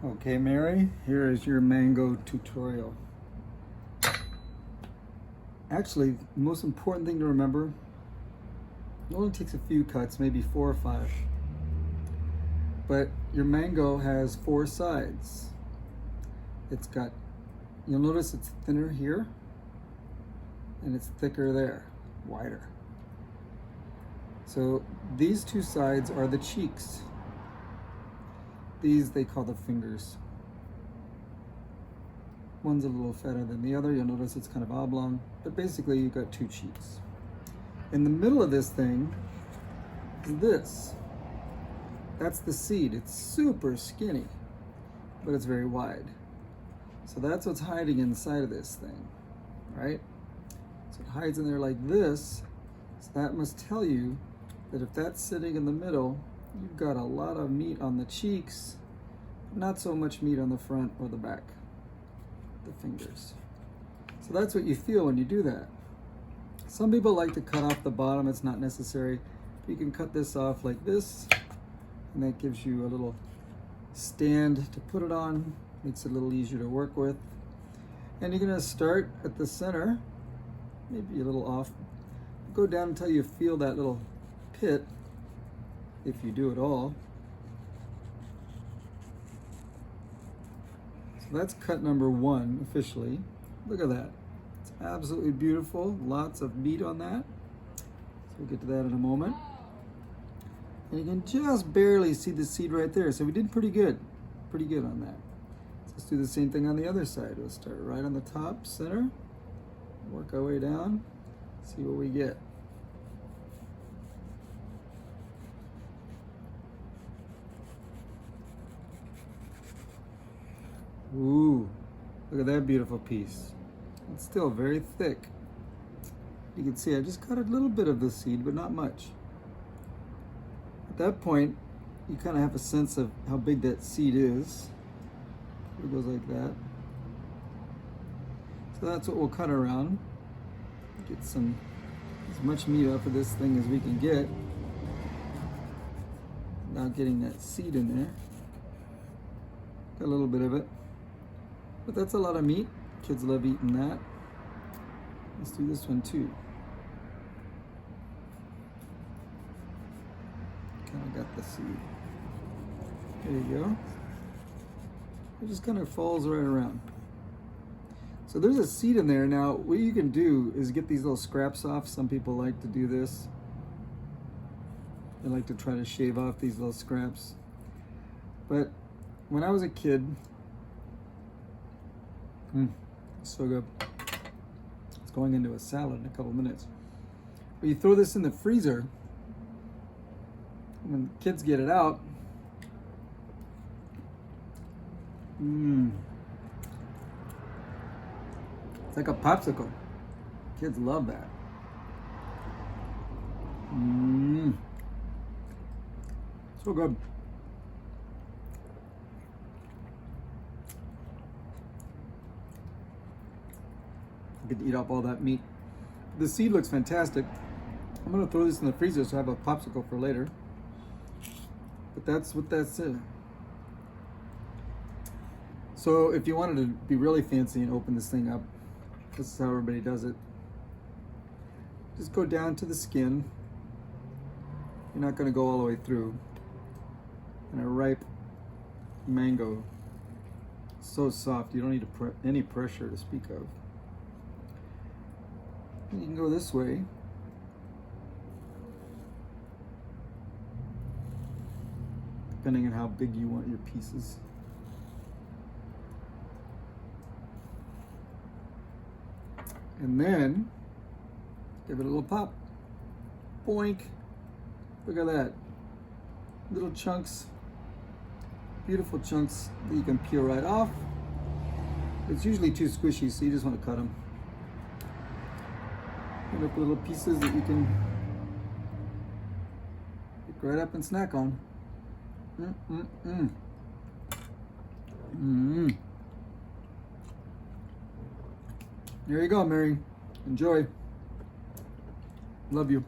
Okay, Mary, here is your mango tutorial. Actually, the most important thing to remember, it only takes a few cuts, maybe 4 or 5. But your mango has 4 sides. It's got, you'll notice it's thinner here, and it's thicker there, wider. So these 2 sides are the cheeks. These they call the fingers. One's a little fatter than the other. You'll notice it's kind of oblong, but basically you've got 2 cheeks. In the middle of this thing is this. That's the seed. It's super skinny, but it's very wide. So that's what's hiding inside of this thing, right? So it hides in there like this. So that must tell you that if that's sitting in the middle, you've got a lot of meat on the cheeks, not so much meat on the front or the back, the fingers. So that's what you feel when you do that. Some people like to cut off the bottom. It's not necessary. You can cut this off like this, and that gives you a little stand to put it on. Makes it a little easier to work with. And you're gonna start at the center, maybe a little off. Go down until you feel that little pit, if you do at all. So that's cut number 1 officially. Look at that. It's absolutely beautiful. Lots of meat on that. So we'll get to that in a moment. And you can just barely see the seed right there. So we did pretty good on that. So let's do the same thing on the other side. We'll start right on the top, center, work our way down, see what we get. Ooh, look at that beautiful piece. It's still very thick. You can see I just cut a little bit of the seed, but not much. At that point, you kind of have a sense of how big that seed is. It goes like that. So that's what we'll cut around. Get as much meat off of this thing as we can get without getting that seed in there. Got a little bit of it. But that's a lot of meat. Kids love eating that. Let's do this one too. Kind of got the seed. There you go. It just kind of falls right around. So there's a seed in there. Now, what you can do is get these little scraps off. Some people like to do this. They like to try to shave off these little scraps. But when I was a kid, so good. It's going into a salad in a couple minutes. But you throw this in the freezer. When kids get it out, it's like a popsicle. Kids love that. So good. I get to eat up all that meat. The seed looks fantastic. I'm gonna throw this in the freezer so I have a popsicle for later. But that's what that's in. So if you wanted to be really fancy and open this thing up, this is how everybody does it. Just go down to the skin. You're not gonna go all the way through. And a ripe mango, so soft, you don't need any pressure to speak of. You can go this way. Depending on how big you want your pieces. And then, give it a little pop. Boink. Look at that. Little chunks. Beautiful chunks that you can peel right off. It's usually too squishy, so you just want to cut them. Pick up little pieces that you can pick right up and snack on. There you go, Mary. Enjoy. Love you.